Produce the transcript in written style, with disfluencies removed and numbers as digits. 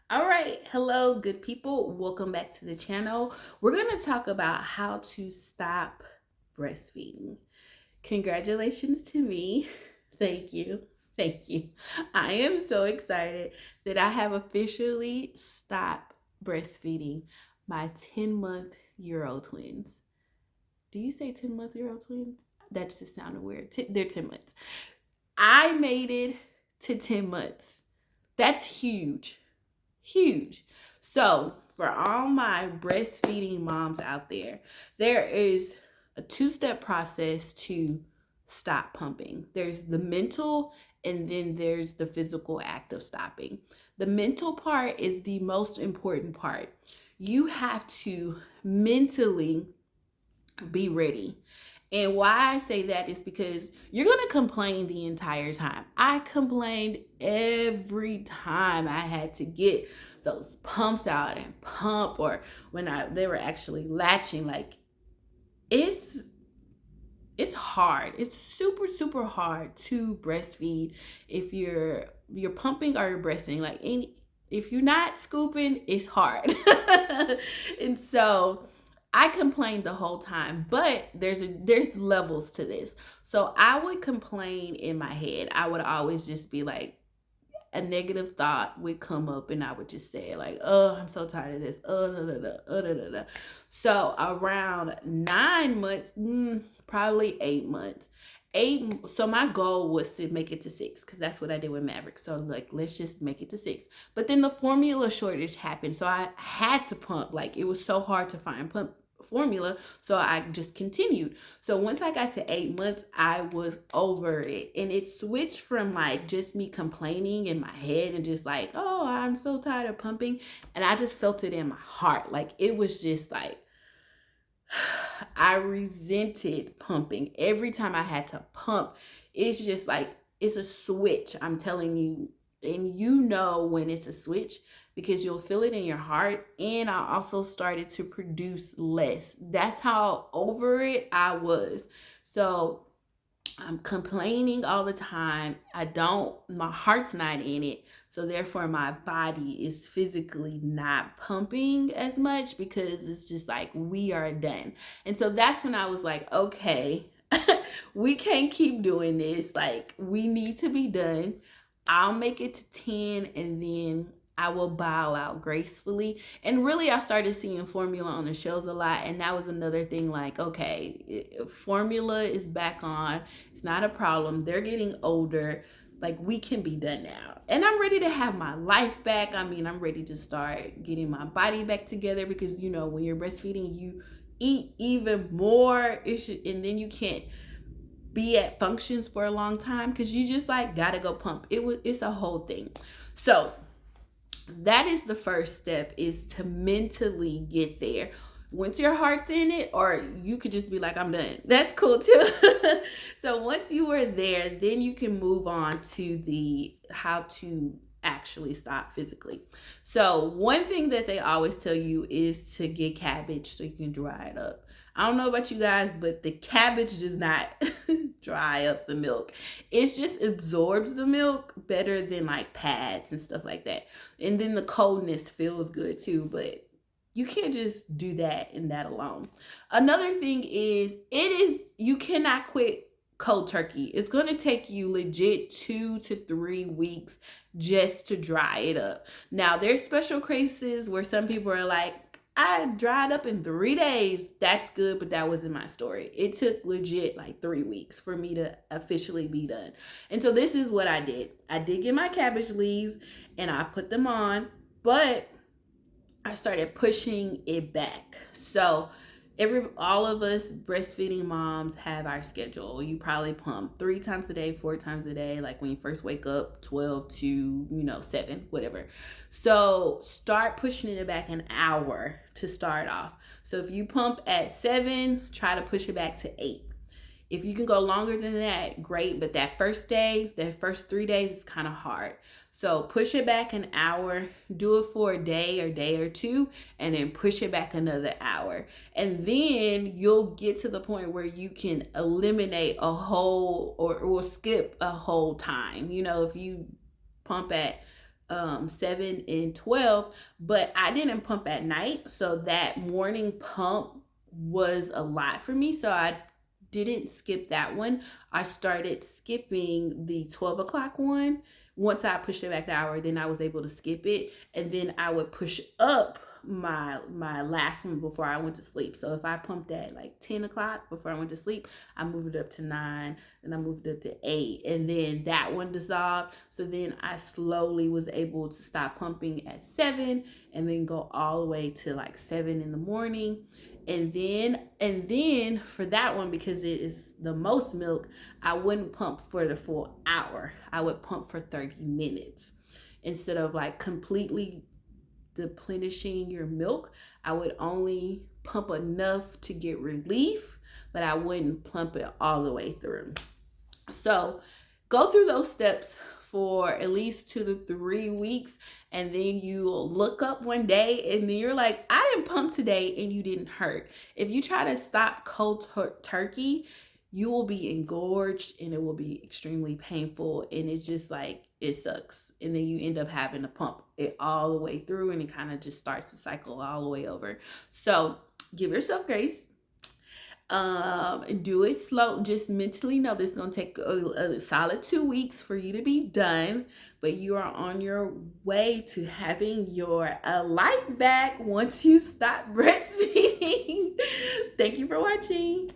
All right, hello, good people. Welcome back to the channel. We're going to talk about how to stop breastfeeding. Congratulations to me. Thank you. Thank you. I am so excited that I have officially stopped breastfeeding my 10-month-year-old twins. Do you say 10-month-year-old twins? That just sounded weird. They're 10 months. I made it to 10 months. That's huge. Huge. So, for all my breastfeeding moms out there, there is a two-step process to stop pumping. There's the mental, and then there's the physical act of stopping. The mental part is the most important part. You have to mentally be ready. And why I say that is because you're going to complain the entire time. I complained every time I had to get those pumps out and pump, or when they were actually latching. Like, it's it's hard. It's super hard to breastfeed if you're pumping or you're breasting. Like, if you're not scooping, it's hard. And so I complained the whole time, but there's levels to this. So I would complain in my head. I would always just be like, a negative thought would come up, and I would just say like, "Oh, I'm so tired of this." Da, da, da, da, da, da. So around 9 months, probably 8 months. So my goal was to make it to 6, because that's what I did with Maverick. So like, let's just make it to 6. But then the formula shortage happened, so I had to pump. Like, it was so hard to find pump formula, so I just continued. So once I got to 8 months, I was over it, and it switched from like just me complaining in my head and just like, oh, I'm so tired of pumping, and I just felt it in my heart. Like, it was just like, I resented pumping. Every time I had to pump, it's just like, it's a switch, I'm telling you. And you know when it's a switch, because you'll feel it in your heart. And I also started to produce less. That's how over it I was. So I'm complaining all the time. My heart's not in it. So therefore, my body is physically not pumping as much, because it's just like, we are done. And so that's when I was like, okay, we can't keep doing this. Like, we need to be done. I'll make it to 10, and then I will bow out gracefully. And really, I started seeing formula on the shows a lot. And that was another thing, like, okay, formula is back on. It's not a problem. They're getting older. Like, we can be done now. And I'm ready to have my life back. I mean, I'm ready to start getting my body back together, because, when you're breastfeeding, you eat even more. And then you can't be at functions for a long time, because you just like gotta go pump. It's a whole thing. So that is the first step, is to mentally get there. Once your heart's in it, or you could just be like, I'm done, that's cool too. So once you are there, then you can move on to the how to actually stop physically. So one thing that they always tell you is to get cabbage so you can dry it up. I don't know about you guys, but the cabbage does not dry up the milk. It just absorbs the milk better than like pads and stuff like that. And then the coldness feels good too, but you can't just do that and that alone. Another thing is, you cannot quit cold turkey. It's going to take you legit 2 to 3 weeks just to dry it up. Now, there's special cases where some people are like, I dried up in 3 days. That's good, but that wasn't my story. It took legit like 3 weeks for me to officially be done. And so this is what I did. I did get my cabbage leaves and I put them on, but I started pushing it back. So all of us breastfeeding moms have our schedule. You probably pump 3 times a day, 4 times a day, like when you first wake up, 12 to 7, whatever. So start pushing it back an hour to start off. So if you pump at 7, try to push it back to 8. If you can go longer than that, great. But that first 3 days is kind of hard. So push it back an hour, do it for a day or two, and then push it back another hour. And then you'll get to the point where you can eliminate a whole or skip a whole time. If you pump at 7 and 12, but I didn't pump at night, so that morning pump was a lot for me, so I didn't skip that one. I started skipping the 12 o'clock one. Once I pushed it back the hour, then I was able to skip it, and then I would push up my last one before I went to sleep. So if I pumped at like 10 o'clock before I went to sleep, I moved it up to 9, and I moved it up to 8, and then that one dissolved. So then I slowly was able to stop pumping at 7, and then go all the way to like 7 in the morning. And then for that one, because it is the most milk, I wouldn't pump for the full hour. I would pump for 30 minutes instead of like completely deplenishing your milk. I would only pump enough to get relief, but I wouldn't pump it all the way through. So go through those steps for at least 2 to 3 weeks, and then you'll look up one day and then you're like, I didn't pump today, and you didn't hurt. If you try to stop cold turkey, you will be engorged and it will be extremely painful, and it's just like it sucks, and then you end up having to pump it all the way through, and it kind of just starts the cycle all the way over. So give yourself grace. Do it slow. Just mentally know this is going to take a solid 2 weeks for you to be done, but you are on your way to having your life back once you stop breastfeeding. Thank you for watching.